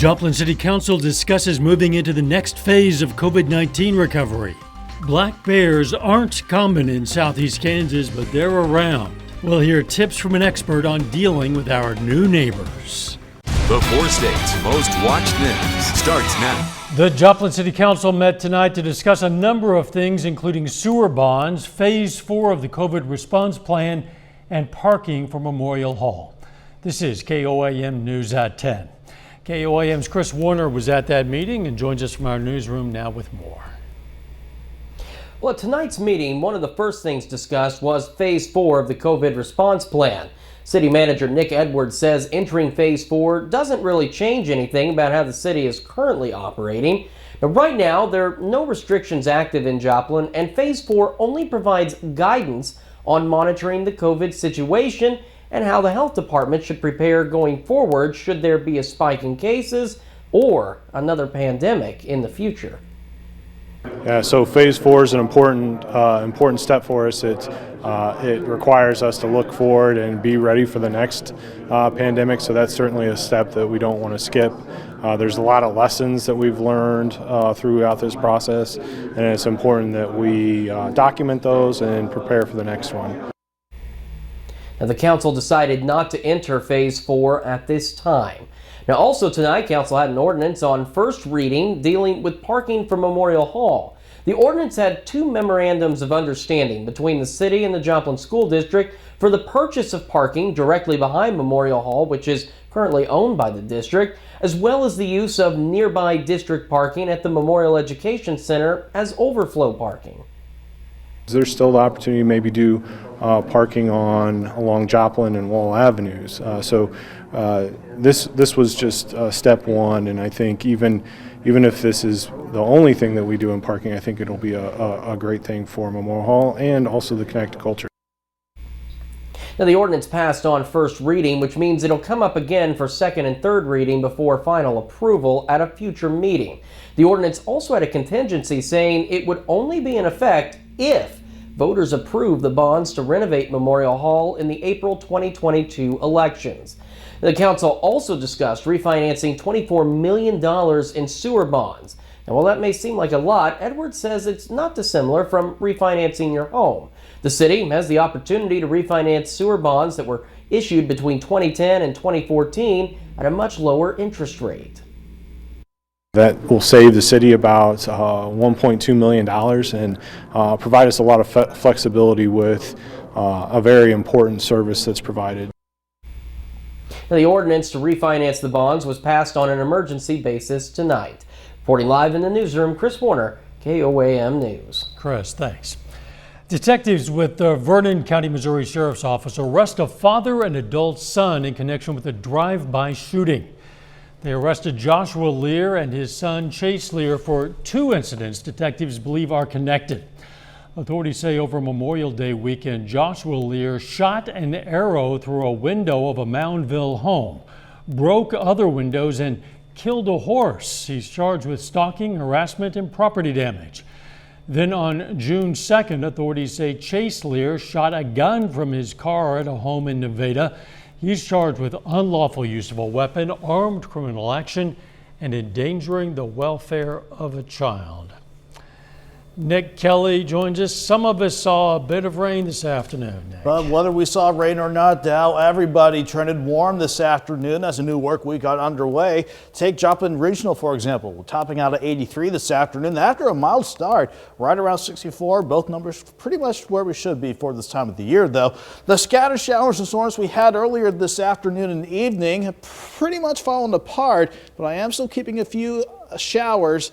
Joplin City Council discusses moving into the next phase of COVID-19 recovery. Black bears aren't common in southeast Kansas, but they're around. We'll hear tips from an expert on dealing with our new neighbors. The four states' most watched news starts now. The Joplin City Council met tonight to discuss a number of things, including sewer bonds, phase 4 of the COVID response plan, and parking for Memorial Hall. This is KOAM News at 10. KOAM's Chris Warner was at that meeting and joins us from our newsroom now with more. Well, at tonight's meeting, one of the first things discussed was phase 4 of the COVID response plan. City Manager Nick Edwards says entering phase 4 doesn't really change anything about how the city is currently operating. But right now, there are no restrictions active in Joplin, and phase 4 only provides guidance on monitoring the COVID situation and how the health department should prepare going forward should there be a spike in cases or another pandemic in the future. Yeah, so phase 4 is an important step for us. It requires us to look forward and be ready for the next pandemic, so that's certainly a step that we don't want to skip. There's a lot of lessons that we've learned throughout this process, and it's important that we document those and prepare for the next one. Now, the council decided not to enter phase 4 at this time. Now, also tonight, council had an ordinance on first reading dealing with parking for Memorial Hall. The ordinance had 2 memorandums of understanding between the city and the Joplin School District for the purchase of parking directly behind Memorial Hall, which is currently owned by the district, as well as the use of nearby district parking at the Memorial Education Center as overflow parking. There's still the opportunity to maybe do parking along Joplin and Wall Avenues. This was just step 1, and I think even if this is the only thing that we do in parking, I think it'll be a great thing for Memorial Hall and also the Connect culture. Now, the ordinance passed on first reading, which means it'll come up again for second and third reading before final approval at a future meeting. The ordinance also had a contingency saying it would only be in effect if voters approve the bonds to renovate Memorial Hall in the April 2022 elections. The council also discussed refinancing $24 million in sewer bonds. And while that may seem like a lot, Edwards says it's not dissimilar from refinancing your home. The city has the opportunity to refinance sewer bonds that were issued between 2010 and 2014 at a much lower interest rate. That will save the city about $1.2 million and provide us a lot of flexibility with a very important service that's provided. Now, the ordinance to refinance the bonds was passed on an emergency basis tonight. Reporting live in the newsroom, Chris Warner, KOAM News. Chris, thanks. Detectives with the Vernon County, Missouri Sheriff's Office arrest a father and adult son in connection with a drive-by shooting. They arrested Joshua Lear and his son Chase Lear for 2 incidents detectives believe are connected. Authorities say over Memorial Day weekend, Joshua Lear shot an arrow through a window of a Moundville home, broke other windows, and killed a horse. He's charged with stalking, harassment, and property damage. Then on June 2nd, authorities say Chase Lear shot a gun from his car at a home in Nevada. He's charged with unlawful use of a weapon, armed criminal action, and endangering the welfare of a child. Nick Kelly joins us. Some of us saw a bit of rain this afternoon, Nick. But whether we saw rain or not, Dow, everybody trended warm this afternoon as a new work week got underway. Take Joplin Regional, for example, topping out at 83 this afternoon after a mild start, right around 64. Both numbers pretty much where we should be for this time of the year, though. The scattered showers and storms we had earlier this afternoon and evening have pretty much fallen apart, but I am still keeping a few showers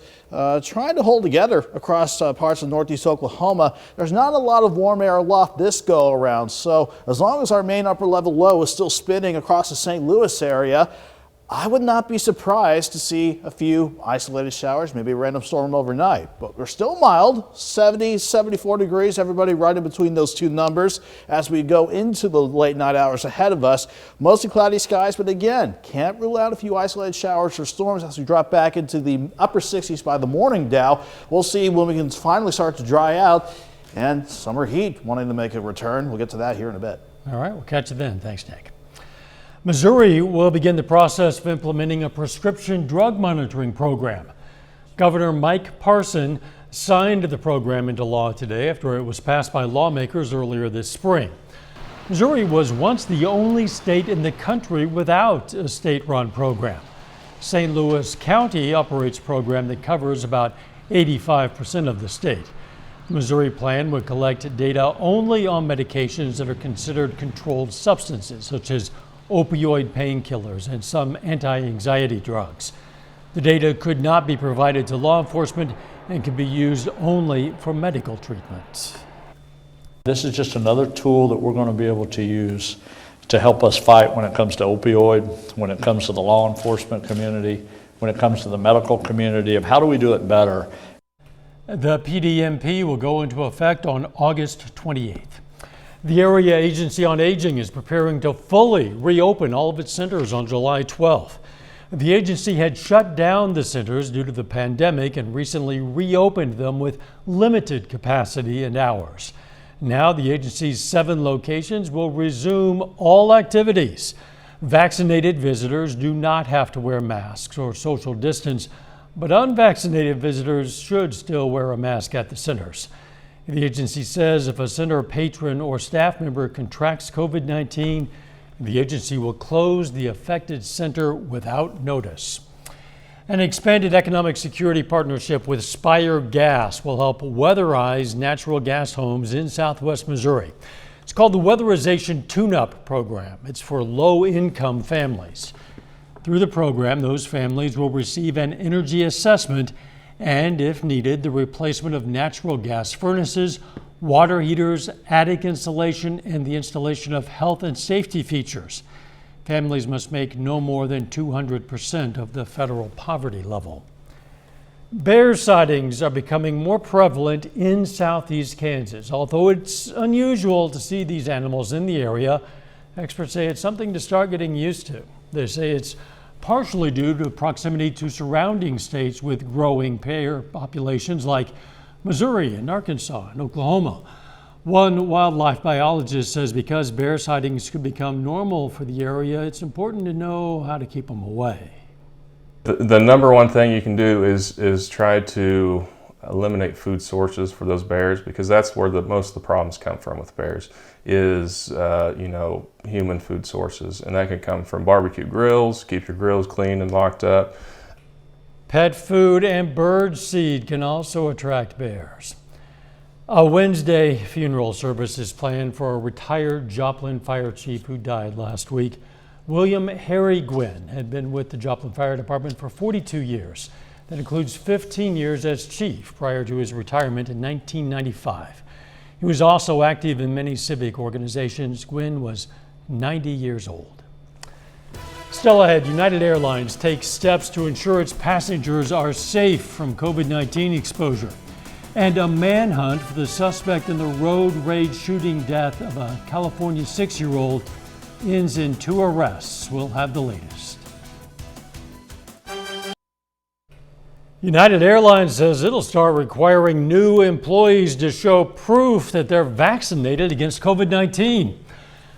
trying to hold together across parts of northeast Oklahoma. There's not a lot of warm air aloft this go around, so as long as our main upper level low is still spinning across the St. Louis area, I would not be surprised to see a few isolated showers, maybe a random storm overnight. But we're still mild, 70, 74 degrees, everybody right in between those two numbers as we go into the late night hours ahead of us. Mostly cloudy skies, but again, can't rule out a few isolated showers or storms as we drop back into the upper 60s by the morning, Dow. We'll see when we can finally start to dry out and summer heat wanting to make a return. We'll get to that here in a bit. All right, we'll catch you then. Thanks, Nick. Missouri will begin the process of implementing a prescription drug monitoring program. Governor Mike Parson signed the program into law today after it was passed by lawmakers earlier this spring. Missouri was once the only state in the country without a state-run program. St. Louis County operates a program that covers about 85% of the state. The Missouri plan would collect data only on medications that are considered controlled substances, such as opioid painkillers and some anti-anxiety drugs. The data could not be provided to law enforcement and can be used only for medical treatment. This is just another tool that we're going to be able to use to help us fight when it comes to opioid, when it comes to the law enforcement community, when it comes to the medical community, of how do we do it better. The PDMP will go into effect on August 28th. The Area Agency on Aging is preparing to fully reopen all of its centers on July 12th. The agency had shut down the centers due to the pandemic and recently reopened them with limited capacity and hours. Now the agency's 7 locations will resume all activities. Vaccinated visitors do not have to wear masks or social distance, but unvaccinated visitors should still wear a mask at the centers. The agency says if a center patron or staff member contracts COVID-19, the agency will close the affected center without notice. An expanded economic security partnership with Spire Gas will help weatherize natural gas homes in southwest Missouri. It's called the Weatherization Tune-Up Program. It's for low-income families. Through the program, those families will receive an energy assessment and, if needed, the replacement of natural gas furnaces, water heaters, attic insulation, and the installation of health and safety features. Families must make no more than 200% of the federal poverty level. Bear sightings are becoming more prevalent in southeast Kansas. Although it's unusual to see these animals in the area, experts say it's something to start getting used to. They say it's partially due to proximity to surrounding states with growing bear populations like Missouri and Arkansas and Oklahoma. One wildlife biologist says because bear sightings could become normal for the area, it's important to know how to keep them away. The number one thing you can do is try to eliminate food sources for those bears, because that's where most of the problems come from with bears is human food sources, and that can come from barbecue grills. Keep your grills clean and locked up. Pet food and bird seed can also attract bears. A Wednesday funeral service is planned for a retired Joplin fire chief who died last week. William Harry Gwynn had been with the Joplin Fire Department for 42 years. That includes 15 years as chief prior to his retirement in 1995. He was also active in many civic organizations. Gwynn was 90 years old. Still ahead, United Airlines takes steps to ensure its passengers are safe from COVID-19 exposure. And a manhunt for the suspect in the road rage shooting death of a California 6-year-old ends in 2 arrests. We'll have the latest. United Airlines says it'll start requiring new employees to show proof that they're vaccinated against COVID-19.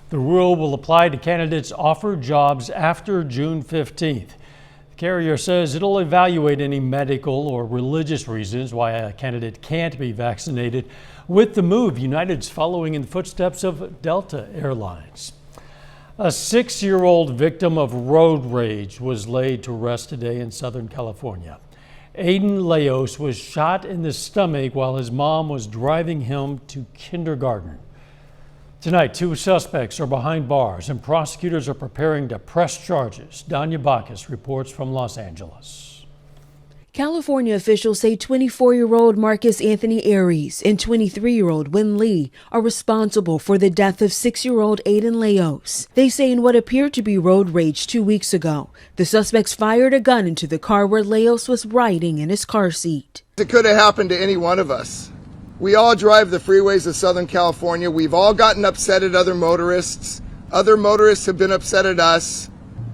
The rule will apply to candidates offered jobs after June 15th. The carrier says it'll evaluate any medical or religious reasons why a candidate can't be vaccinated. With the move, United's following in the footsteps of Delta Airlines. A 6-year-old victim of road rage was laid to rest today in Southern California. Aiden Leos was shot in the stomach while his mom was driving him to kindergarten. Tonight, 2 suspects are behind bars and prosecutors are preparing to press charges. Danya Bacchus reports from Los Angeles. California officials say 24-year-old Marcus Anthony Aries and 23-year-old Win Lee are responsible for the death of 6-year-old Aiden Leos. They say in what appeared to be road rage 2 weeks ago, the suspects fired a gun into the car where Leos was riding in his car seat. It could have happened to any one of us. We all drive the freeways of Southern California. We've all gotten upset at other motorists. Other motorists have been upset at us,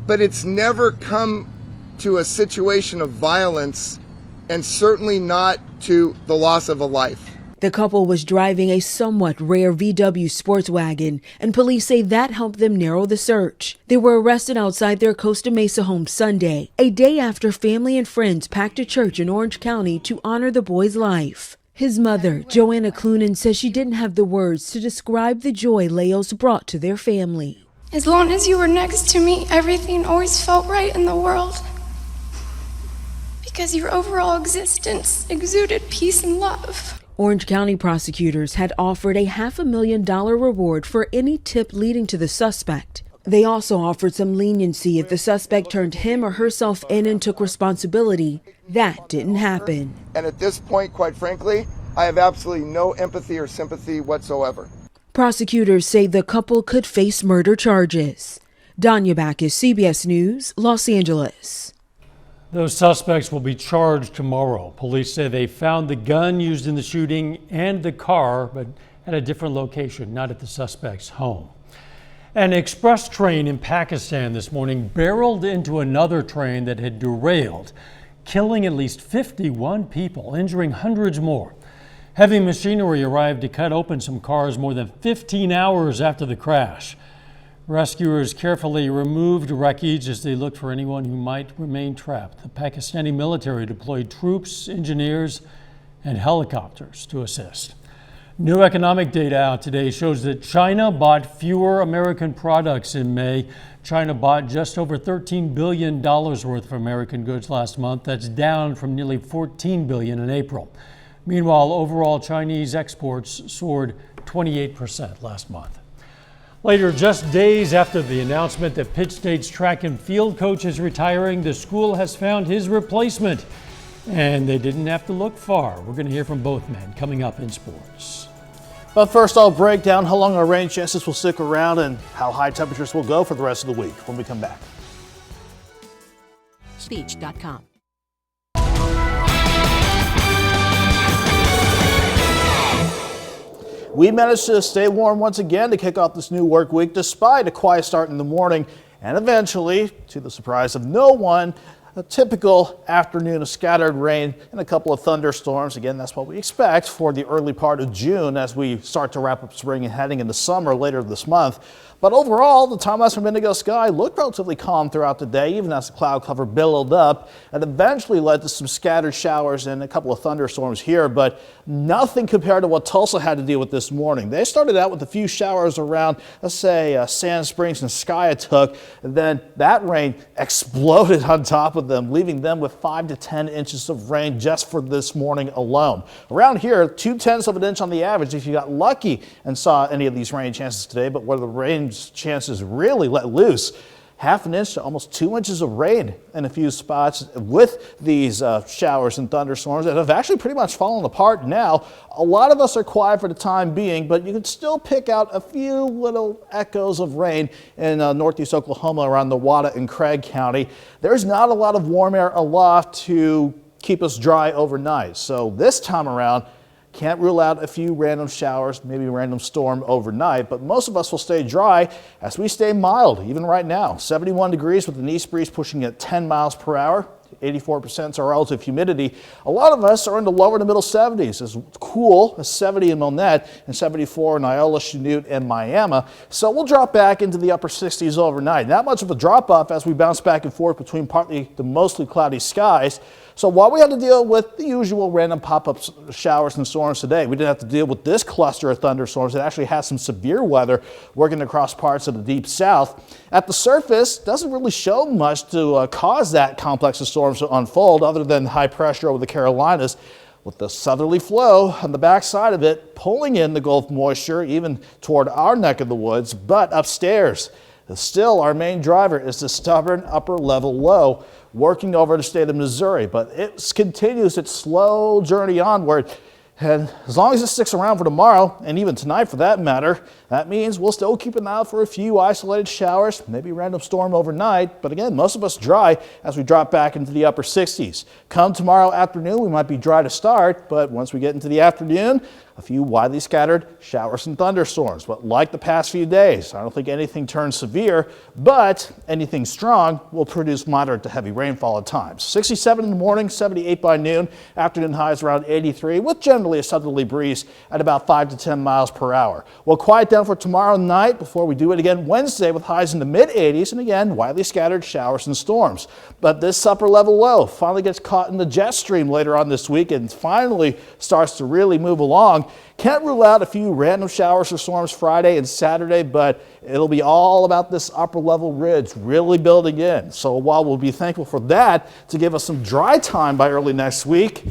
but it's never come to a situation of violence, and certainly not to the loss of a life. The couple was driving a somewhat rare VW sports wagon, and police say that helped them narrow the search. They were arrested outside their Costa Mesa home Sunday, a day after family and friends packed a church in Orange County to honor the boy's life. His mother, Joanna Clunan, says she didn't have the words to describe the joy Leos brought to their family. As long as you were next to me, everything always felt right in the world. Because your overall existence exuded peace and love. Orange County prosecutors had offered a $500,000 reward for any tip leading to the suspect. They also offered some leniency if the suspect turned him or herself in and took responsibility. That didn't happen. And at this point, quite frankly, I have absolutely no empathy or sympathy whatsoever. Prosecutors say the couple could face murder charges. Danya Backus, CBS News, Los Angeles. Those suspects will be charged tomorrow. Police say they found the gun used in the shooting and the car, but at a different location, not at the suspect's home. An express train in Pakistan this morning barreled into another train that had derailed, killing at least 51 people, injuring hundreds more. Heavy machinery arrived to cut open some cars more than 15 hours after the crash. Rescuers carefully removed wreckage as they looked for anyone who might remain trapped. The Pakistani military deployed troops, engineers, and helicopters to assist. New economic data out today shows that China bought fewer American products in May. China bought just over $13 billion worth of American goods last month. That's down from nearly $14 billion in April. Meanwhile, overall Chinese exports soared 28% last month. Later, just days after the announcement that Pitt State's track and field coach is retiring, the school has found his replacement. And they didn't have to look far. We're going to hear from both men coming up in sports. But first, I'll break down how long our rain chances will stick around and how high temperatures will go for the rest of the week when we come back. Speech.com. We managed to stay warm once again to kick off this new work week despite a quiet start in the morning and eventually, to the surprise of no one, a typical afternoon of scattered rain and a couple of thunderstorms. Again, that's what we expect for the early part of June as we start to wrap up spring and heading into summer later this month. But overall, the Tom Western Indigo sky looked relatively calm throughout the day, even as the cloud cover billowed up and eventually led to some scattered showers and a couple of thunderstorms here, but nothing compared to what Tulsa had to deal with this morning. They started out with a few showers around, let's say, Sand Springs and Skiatook, and then that rain exploded on top of them, leaving them with 5 to 10 inches of rain just for this morning alone. Around here, 0.2 of an inch on the average if you got lucky and saw any of these rain chances today, but where the rain chances really let loose, 0.5 inch to almost 2 inches of rain in a few spots with these showers and thunderstorms that have actually pretty much fallen apart now. A lot of us are quiet for the time being, but you can still pick out a few little echoes of rain in northeast Oklahoma around the Wada and Craig County. There's not a lot of warm air aloft to keep us dry overnight. So this time around, can't rule out a few random showers, maybe a random storm overnight, but most of us will stay dry as we stay mild. Even right now, 71 degrees with an east breeze pushing at 10 miles per hour. 84% is our relative humidity. A lot of us are in the lower to middle 70s. It's cool as 70 in Monette and 74 in Iola, Chanute, and Miami. So we'll drop back into the upper 60s overnight. Not much of a drop off as we bounce back and forth between partly to mostly cloudy skies. So while we had to deal with the usual random pop-up showers and storms today, we didn't have to deal with this cluster of thunderstorms that actually had some severe weather working across parts of the deep south. At the surface, doesn't really show much to cause that complex of storms to unfold other than high pressure over the Carolinas, with the southerly flow on the backside of it pulling in the Gulf moisture even toward our neck of the woods. But upstairs, still our main driver is the stubborn upper level low working over the state of Missouri, but it continues its slow journey onward. And as long as it sticks around for tomorrow, and even tonight for that matter, that means we'll still keep an eye out for a few isolated showers, maybe a random storm overnight. But again, most of us dry as we drop back into the upper 60s. Come tomorrow afternoon, we might be dry to start, but once we get into the afternoon, A few widely scattered showers and thunderstorms, but like the past few days, I don't think anything turns severe, but anything strong will produce moderate to heavy rainfall at times. 67 in the morning, 78 by noon, afternoon highs around 83 with generally a southerly breeze at about 5 to 10 miles per hour. We'll quiet down for tomorrow night before we do it again Wednesday with highs in the mid 80s and again widely scattered showers and storms. But this upper level low finally gets caught in the jet stream later on this week and finally starts to really move along. Can't rule out a few random showers or storms Friday and Saturday, but it'll be all about this upper level ridge really building in. So while we'll be thankful for that to give us some dry time by early next week,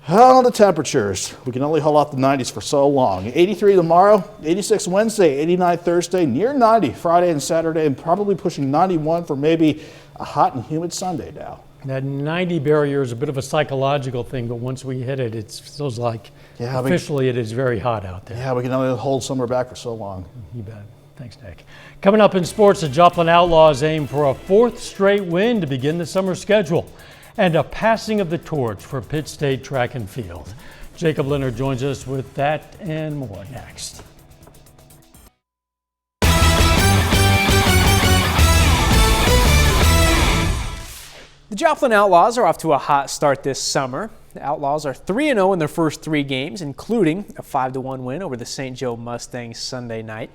the temperatures, we can only hold off the 90s for so long. 83 tomorrow, 86 Wednesday, 89 Thursday, near 90 Friday and Saturday, and probably pushing 91 for maybe a hot and humid Sunday now. That 90 barrier is a bit of a psychological thing, but once we hit it, it feels like officially it is very hot out there. Yeah, we can only hold summer back for so long. You bet. Thanks, Nick. Coming up in sports, the Joplin Outlaws aim for a 4th straight win to begin the summer schedule and a passing of the torch for Pitt State track and field. Jacob Leonard joins us with that and more next. The Joplin Outlaws are off to a hot start this summer. The Outlaws are 3-0 in their first 3 games, including a 5-1 win over the St. Joe Mustangs Sunday night.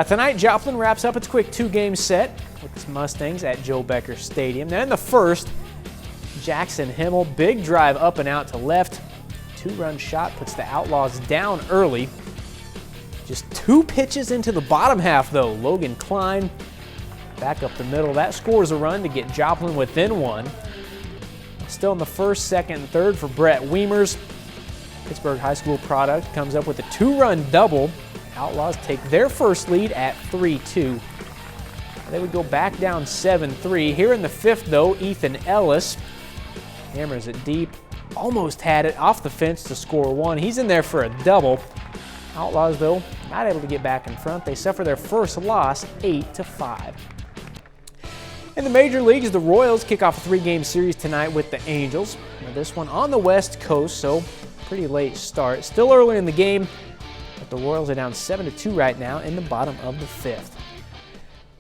Tonight, Joplin wraps up its quick 2-game set with the Mustangs at Joe Becker Stadium. Then in the first, Jackson Himmel, big drive up and out to left. 2-run shot puts the Outlaws down early. Just 2 pitches into the bottom half, though. Logan Klein back up the middle. That scores a run to get Joplin within 1. Still in the first, second, and third for Brett Wiemers. Pittsburgh High School product comes up with a 2-run double. Outlaws take their first lead at 3-2. They would go back down 7-3. Here in the 5th, though, Ethan Ellis hammers it deep. Almost had it off the fence to score 1. He's in there for a double. Outlaws, though, not able to get back in front. They suffer their first loss, 8-5. In the major leagues, the Royals kick off a 3-game series tonight with the Angels. Now, this one on the West Coast, so pretty late start. Still early in the game, but the Royals are down 7-2 right now in the bottom of the 5th.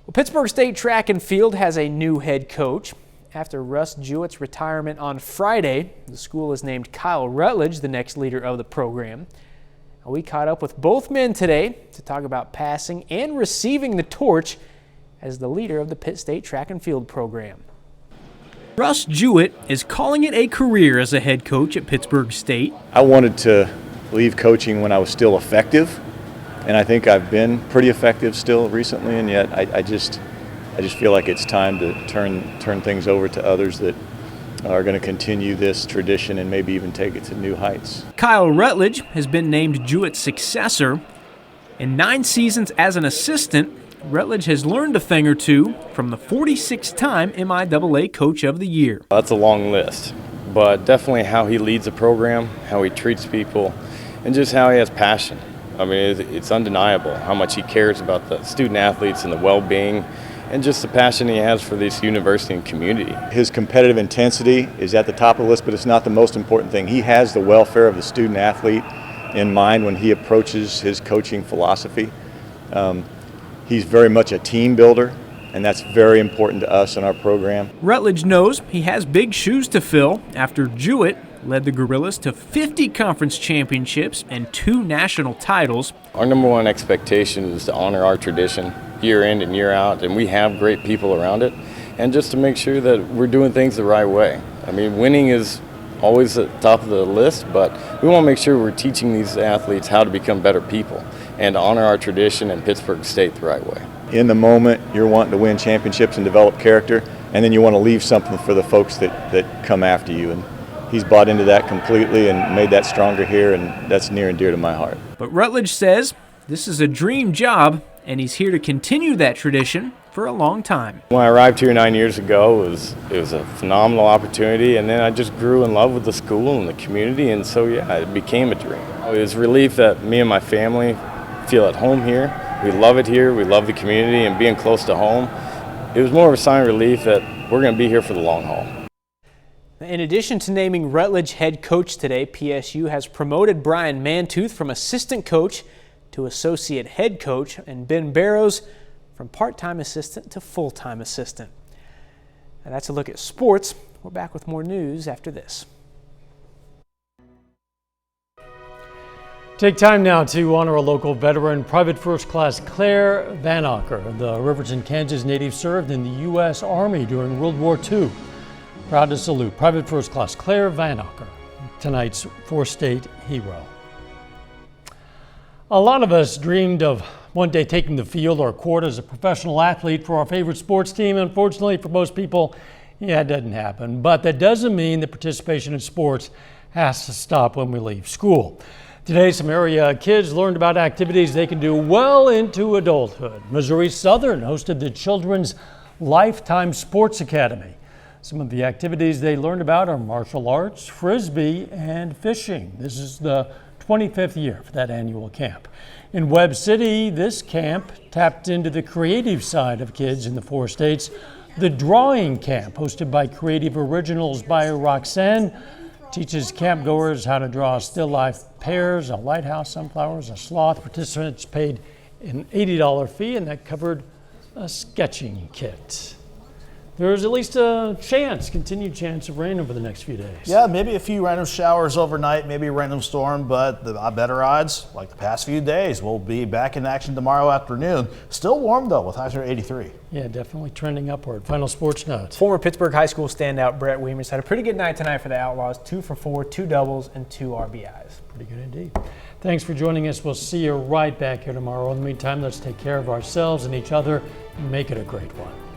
Well, Pittsburgh State Track and Field has a new head coach. After Russ Jewett's retirement on Friday, the school has named Kyle Rutledge the next leader of the program. We caught up with both men today to talk about passing and receiving the torch as the leader of the Pitt State Track and Field program. Russ Jewett is calling it a career as a head coach at Pittsburgh State. I wanted to leave coaching when I was still effective, and I think I've been pretty effective still recently, and yet I just feel like it's time to turn things over to others that are going to continue this tradition and maybe even take it to new heights. Kyle Rutledge has been named Jewett's successor. In 9 seasons as an assistant, Rutledge has learned a thing or two from the 46th-time MIAA Coach of the Year. That's a long list, but definitely how he leads a program, how he treats people, and just how he has passion. I mean, it's undeniable how much he cares about the student athletes and the well-being, and just the passion he has for this university and community. His competitive intensity is at the top of the list, but it's not the most important thing. He has the welfare of the student athlete in mind when he approaches his coaching philosophy. He's very much a team builder, and that's very important to us in our program. Rutledge knows he has big shoes to fill after Jewett led the Gorillas to 50 conference championships and 2 national titles. Our number one expectation is to honor our tradition year in and year out, and we have great people around it, and just to make sure that we're doing things the right way. I mean, winning is always at the top of the list, but we want to make sure we're teaching these athletes how to become better people and to honor our tradition and Pittsburgh State the right way. In the moment, you're wanting to win championships and develop character, and then you want to leave something for the folks that come after you. And he's bought into that completely and made that stronger here, and that's near and dear to my heart. But Rutledge says this is a dream job, and he's here to continue that tradition for a long time. When I arrived here 9 years ago, it was a phenomenal opportunity, and then I just grew in love with the school and the community, and so yeah, it became a dream. It was a relief that me and my family feel at home here. We love it here, we love the community, and being close to home, it was more of a sign of relief that we're going to be here for the long haul. In addition to naming Rutledge head coach today, PSU has promoted Brian Mantooth from assistant coach to associate head coach and Ben Barrows from part-time assistant to full-time assistant. And that's a look at sports. We're back with more news after this. Take time now to honor a local veteran, Private First Class Claire Vanacker. The Riverton, Kansas native served in the U.S. Army during World War II. Proud to salute Private First Class Claire Vanacker, tonight's four-state hero. A lot of us dreamed of one day taking the field or court as a professional athlete for our favorite sports team. Unfortunately, for most people, it doesn't happen. But that doesn't mean that participation in sports has to stop when we leave school. Today, some area kids learned about activities they can do well into adulthood. Missouri Southern hosted the Children's Lifetime Sports Academy. Some of the activities they learned about are martial arts, frisbee, and fishing. This is the 25th year for that annual camp. In Webb City, this camp tapped into the creative side of kids in the four states. The Drawing Camp, hosted by Creative Originals by Roxanne, teaches campgoers how to draw still life pears, a lighthouse, sunflowers, a sloth. Participants paid an $80 fee, and that covered a sketching kit. There's at least a continued chance of rain over the next few days. Yeah, maybe a few random showers overnight, maybe a random storm, but the better odds, like the past few days, we'll be back in action tomorrow afternoon. Still warm though, with highs around 83. Yeah, definitely trending upward. Final sports notes. Former Pittsburgh High School standout Brett Wiemers had a pretty good night tonight for the Outlaws. 2 for 4, 2 doubles, and 2 RBIs. Pretty good indeed. Thanks for joining us. We'll see you right back here tomorrow. In the meantime, let's take care of ourselves and each other and make it a great one.